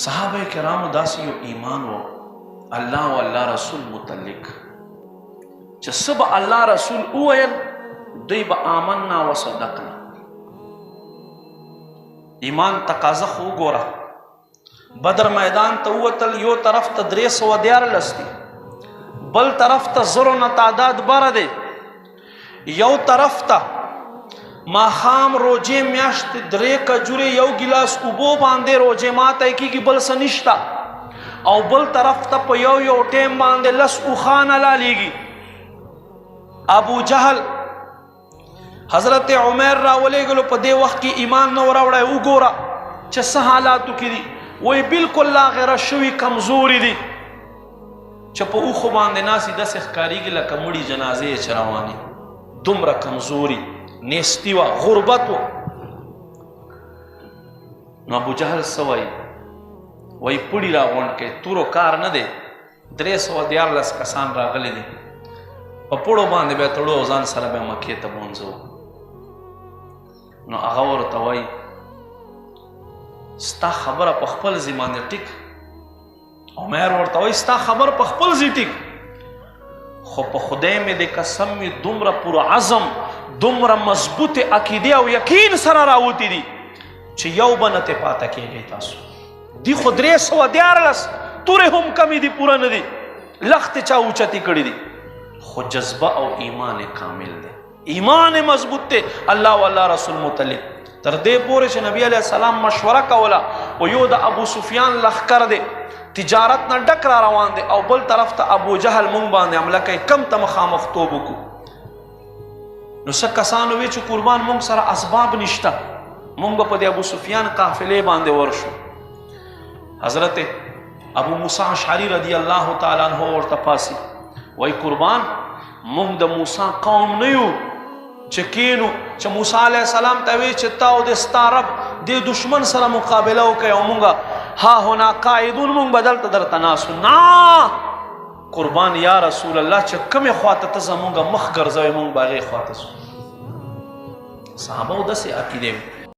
صحابه کرامو داسې یو ایمان و الله او الله رسول متعلق چې څه به الله رسول وویل دوی به آمنا وصدقنا. ایمان تقاضا خو وګوره، بدر میدان ته ووتل، یو طرف ته 314 دي، بل طرف ته زرو نه تعداد بره دی، یو طرف ته ماښام روجې میاشت 3 کجورې یو ګیلاس اوبو باندې روجې ماتی کېږي، بل څه نشته، او بل طرف ته په یو ټیم باندې 10 اوښان حلالیږي. ابو جهل حضرت عمر راولېږلو، په دې وخت کې ایمان نه راوړی. وګوره چې څه حالاتو کې دي، وایي بالکل لاغره شوي کمزوري دي چې په اوښو باندې ناسي داسې ښکارېږي لکه مړي جنازې یې چې روانې، دومره کمزوري نیستی وه، غربت و. نو ابو جهل څه وایي؟ وایي پړي راغونډ کړئ، تورو کار نه دی، 314 کسان راغلي دي، په پړو باندې به تړو او ځان سره به مکې ته بونځو. نو هغه ورته وایي ستا خبره په خپل ځای باندې ټیک. عمر ورته وایي ستا خبر په خپل ځای ټیک، خو په خدای مې د قسم مې دومره پوره عزم، دومره مضبوط عقیده او یقین سره راوتی دي چې یو به نه ترې پاته کېږئ تاسو. دي خو 314 تورې هم کمې دي، پوره نه دي، لختې چا اوچتې کړي دي، خو جذبه او ایمان کامل دی، ایمان مضبوط دی الله و الله رسول متعلق. تر دې پورې چې نبی علیه السلام مشوره کوله، و یو د ابو سفیان لښکر دی، تجارت نه ډک را روان دی، او بل طرف ته ابو جهل مونږ باندې حمله کوي، کم ته مخامخ توب وکړو. نو څه کسانو وی چې قربان مونږ سره اسباب نشته، مونږ به په د ابو سفیان قافلې باندې ورشو. حضرت ابو موسی اشعری رضی الله تعالی عنہ ورته پاسي، وای قربان مونږ د موسی قوم نه یو چې کینو چې موسی علیه السلام ته وی چې تا او د ستا رب د دشمن سره مقابله وکړي او مونږ ها هنا قاعدون، مونږ بدل ته درته ناسو. نه قربان یا رسول الله چې کومې خواته ته زمونږ مخ ګرځوي مونږ به هغې خواته سو. صحابه داسې عقیدې